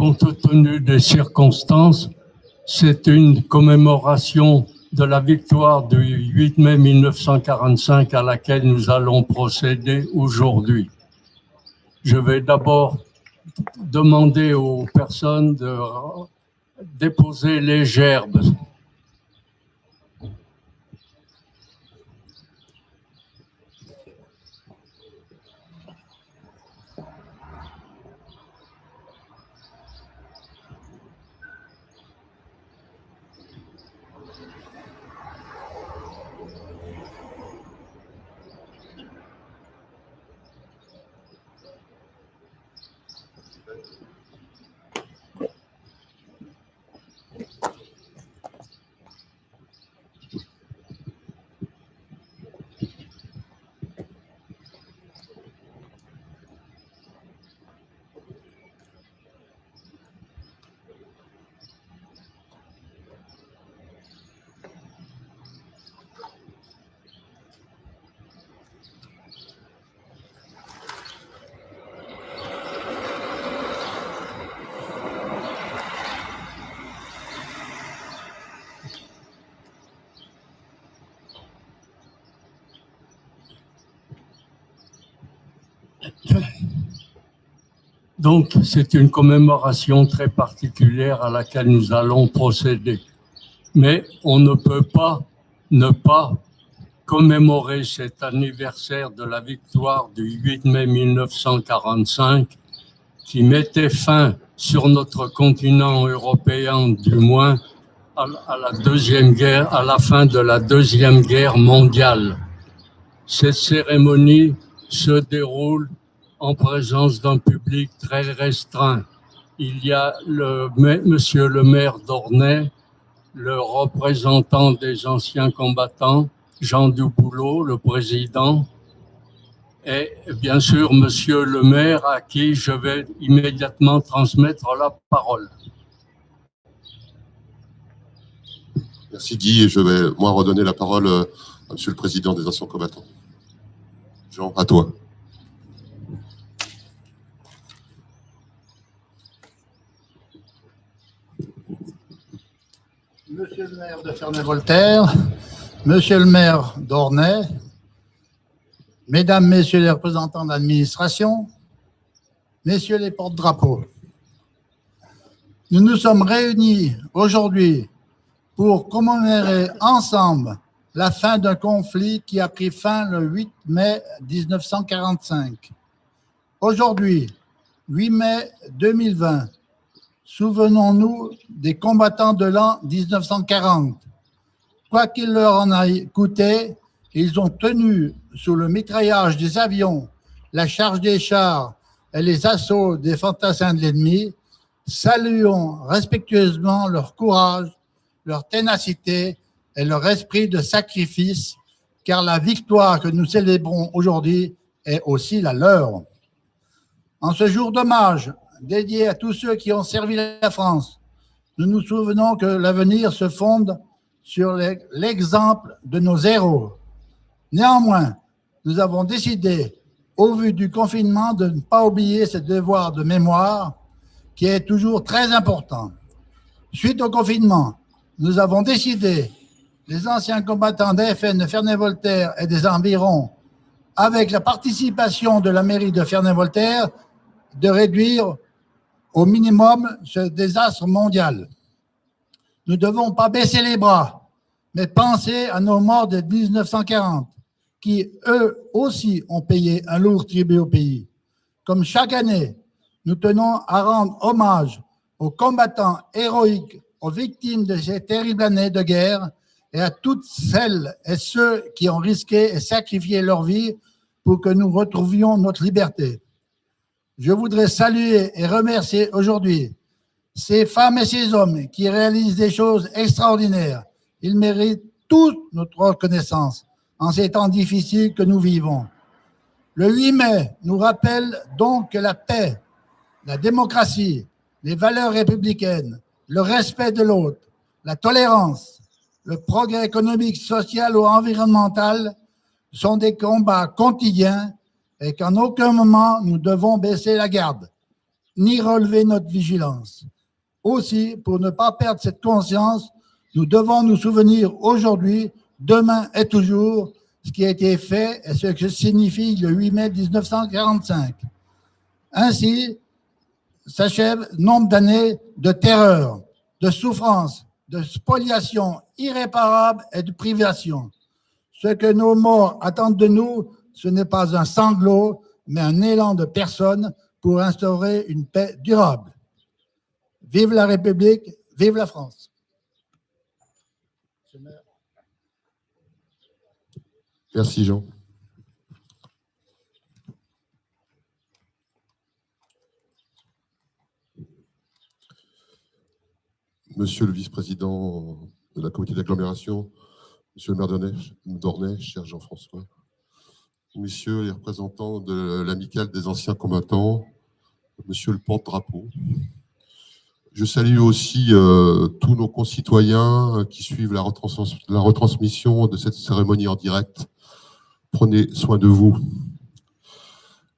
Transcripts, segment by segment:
compte tenu des circonstances, c'est une commémoration de la victoire du 8 mai 1945 à laquelle nous allons procéder aujourd'hui. Je vais d'abord demander aux personnes de déposer les gerbes. Donc, c'est une commémoration très particulière à laquelle nous allons procéder. Mais on ne peut pas ne pas commémorer cet anniversaire de la victoire du 8 mai 1945 qui mettait fin sur notre continent européen, du moins, à la Deuxième Guerre, à la fin de la Deuxième Guerre mondiale. Cette cérémonie se déroule en présence d'un public très restreint. Il y a monsieur le maire d'Ornay, le représentant des anciens combattants, Jean Duboulot, le président, et bien sûr monsieur le maire à qui je vais immédiatement transmettre la parole. Merci Guy, et je vais moi redonner la parole à monsieur le président des anciens combattants. Jean, à toi. Monsieur le maire de Ferney-Voltaire, monsieur le maire d'Ornay, mesdames, messieurs les représentants de l'administration, messieurs les porte-drapeaux, nous nous sommes réunis aujourd'hui pour commémorer ensemble la fin d'un conflit qui a pris fin le 8 mai 1945. Aujourd'hui, 8 mai 2020, souvenons-nous des combattants de l'an 1940. Quoi qu'il leur en ait coûté, ils ont tenu sous le mitraillage des avions, la charge des chars et les assauts des fantassins de l'ennemi. Saluons respectueusement leur courage, leur ténacité et leur esprit de sacrifice, car la victoire que nous célébrons aujourd'hui est aussi la leur. En ce jour d'hommage, dédié à tous ceux qui ont servi la France, nous nous souvenons que l'avenir se fonde sur l'exemple de nos héros. Néanmoins, nous avons décidé, au vu du confinement, de ne pas oublier ce devoir de mémoire qui est toujours très important. Suite au confinement, nous avons décidé, les anciens combattants d'AFN de Ferney-Voltaire et des environs, avec la participation de la mairie de Ferney-Voltaire, de réduire au minimum ce désastre mondial. Nous ne devons pas baisser les bras, mais penser à nos morts de 1940, qui, eux aussi, ont payé un lourd tribut au pays. Comme chaque année, nous tenons à rendre hommage aux combattants héroïques, aux victimes de ces terribles années de guerre et à toutes celles et ceux qui ont risqué et sacrifié leur vie pour que nous retrouvions notre liberté. Je voudrais saluer et remercier aujourd'hui ces femmes et ces hommes qui réalisent des choses extraordinaires. Ils méritent toute notre reconnaissance en ces temps difficiles que nous vivons. Le 8 mai nous rappelle donc que la paix, la démocratie, les valeurs républicaines, le respect de l'autre, la tolérance, le progrès économique, social ou environnemental sont des combats quotidiens et qu'en aucun moment nous devons baisser la garde. ni relever notre vigilance. Aussi, pour ne pas perdre cette conscience, nous devons nous souvenir aujourd'hui, demain et toujours, ce qui a été fait et ce que signifie le 8 mai 1945. Ainsi s'achève nombre d'années de terreur, de souffrance, de spoliation irréparable et de privation. Ce que nos morts attendent de nous, ce n'est pas un sanglot, mais un élan de personnes pour instaurer une paix durable. Vive la République, vive la France. Merci Jean. Monsieur le vice-président de la communauté d'agglomération, monsieur le maire d'Ornay, cher Jean-François, messieurs les représentants de l'amicale des anciens combattants, monsieur le porte-drapeau, je salue aussi tous nos concitoyens qui suivent la retransmission de cette cérémonie en direct. Prenez soin de vous.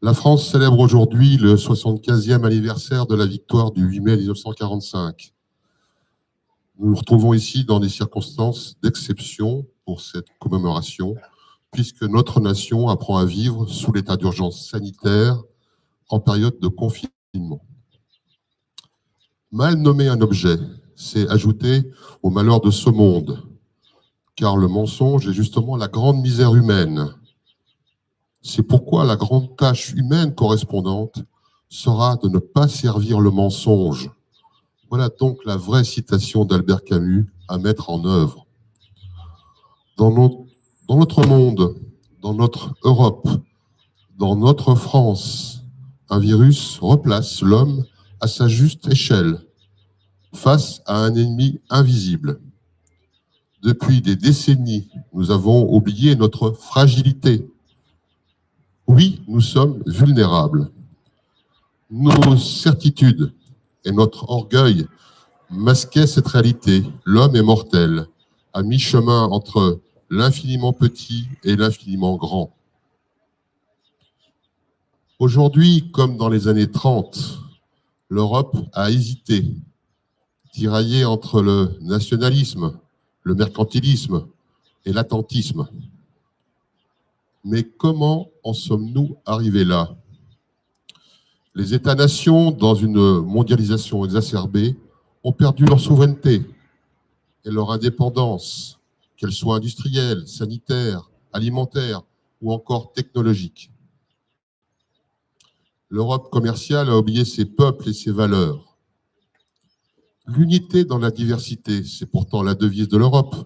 La France célèbre aujourd'hui le 75e anniversaire de la victoire du 8 mai 1945. Nous nous retrouvons ici dans des circonstances d'exception pour cette commémoration, puisque notre nation apprend à vivre sous l'état d'urgence sanitaire en période de confinement. Mal nommer un objet, c'est ajouter au malheur de ce monde, car le mensonge est justement la grande misère humaine. C'est pourquoi la grande tâche humaine correspondante sera de ne pas servir le mensonge. Voilà donc la vraie citation d'Albert Camus à mettre en œuvre. Dans notre monde, dans notre Europe, dans notre France, un virus replace l'homme à sa juste échelle, face à un ennemi invisible. Depuis des décennies, nous avons oublié notre fragilité. Oui, nous sommes vulnérables. Nos certitudes et notre orgueil masquaient cette réalité. L'homme est mortel, à mi-chemin entre l'infiniment petit et l'infiniment grand. Aujourd'hui, comme dans les années 30, l'Europe a hésité, tiraillée entre le nationalisme, le mercantilisme et l'attentisme. Mais comment en sommes-nous arrivés là ? Les États-nations, dans une mondialisation exacerbée, ont perdu leur souveraineté et leur indépendance, qu'elle soit industrielle, sanitaire, alimentaire ou encore technologique. L'Europe commerciale a oublié ses peuples et ses valeurs. L'unité dans la diversité, c'est pourtant la devise de l'Europe.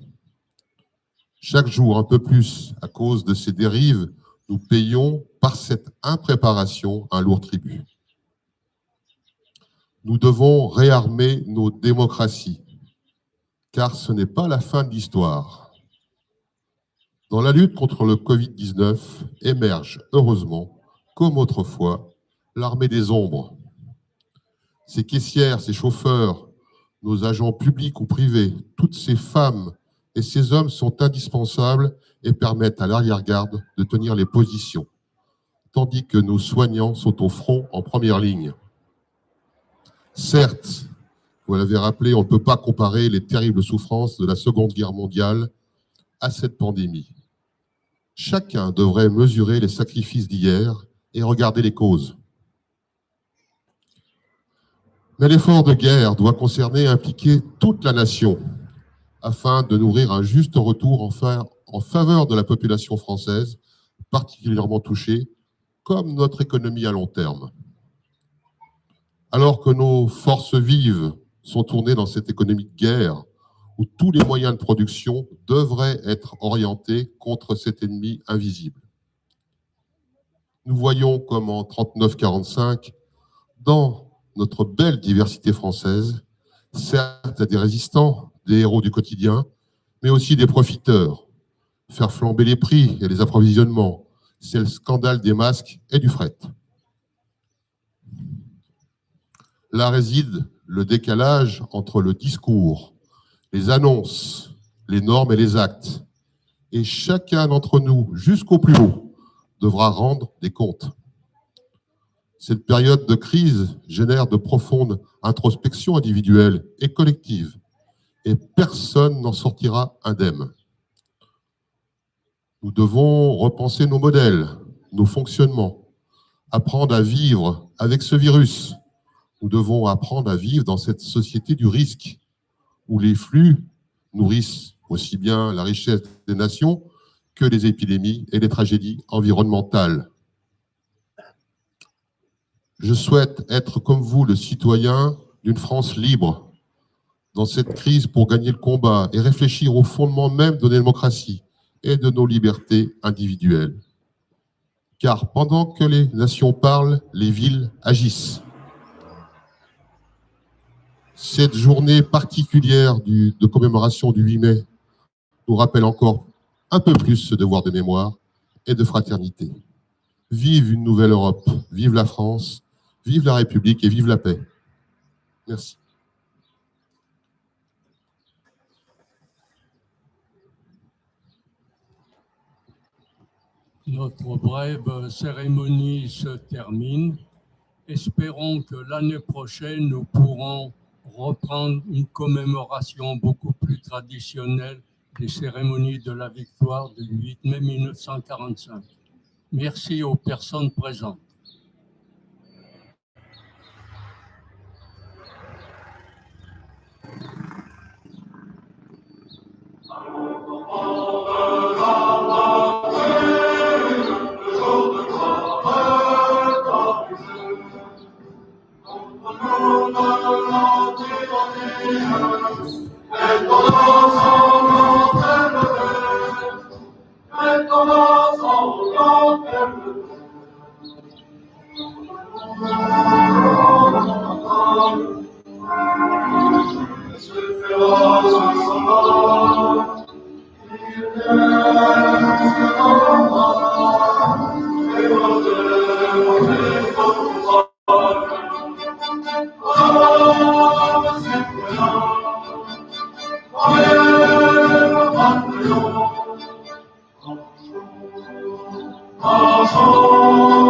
Chaque jour, un peu plus, à cause de ces dérives, nous payons par cette impréparation un lourd tribut. Nous devons réarmer nos démocraties, car ce n'est pas la fin de l'histoire. Dans la lutte contre le Covid-19 émerge, heureusement, comme autrefois, l'armée des ombres. Ces caissières, ces chauffeurs, nos agents publics ou privés, toutes ces femmes et ces hommes sont indispensables et permettent à l'arrière-garde de tenir les positions, tandis que nos soignants sont au front en première ligne. Certes, vous l'avez rappelé, on ne peut pas comparer les terribles souffrances de la Seconde Guerre mondiale à cette pandémie. Chacun devrait mesurer les sacrifices d'hier et regarder les causes. Mais l'effort de guerre doit concerner et impliquer toute la nation afin de nourrir un juste retour en faveur de la population française, particulièrement touchée, comme notre économie à long terme. Alors que nos forces vives sont tournées dans cette économie de guerre, où tous les moyens de production devraient être orientés contre cet ennemi invisible. Nous voyons comme en 39-45, dans notre belle diversité française, certes des résistants, des héros du quotidien, mais aussi des profiteurs. Faire flamber les prix et les approvisionnements, c'est le scandale des masques et du fret. Là réside le décalage entre le discours, les annonces, les normes et les actes. Et chacun d'entre nous, jusqu'au plus haut, devra rendre des comptes. Cette période de crise génère de profondes introspections individuelles et collectives, et personne n'en sortira indemne. Nous devons repenser nos modèles, nos fonctionnements, apprendre à vivre avec ce virus. Nous devons apprendre à vivre dans cette société du risque, où les flux nourrissent aussi bien la richesse des nations que les épidémies et les tragédies environnementales. Je souhaite être comme vous le citoyen d'une France libre dans cette crise pour gagner le combat et réfléchir au fondement même de notre démocratie et de nos libertés individuelles. Car pendant que les nations parlent, les villes agissent. Cette journée particulière de commémoration du 8 mai nous rappelle encore un peu plus ce devoir de mémoire et de fraternité. Vive une nouvelle Europe, vive la France, vive la République et vive la paix. Merci. Notre brève cérémonie se termine. Espérons que l'année prochaine, nous pourrons reprendre une commémoration beaucoup plus traditionnelle des cérémonies de la victoire du 8 mai 1945. Merci aux personnes présentes. Marchons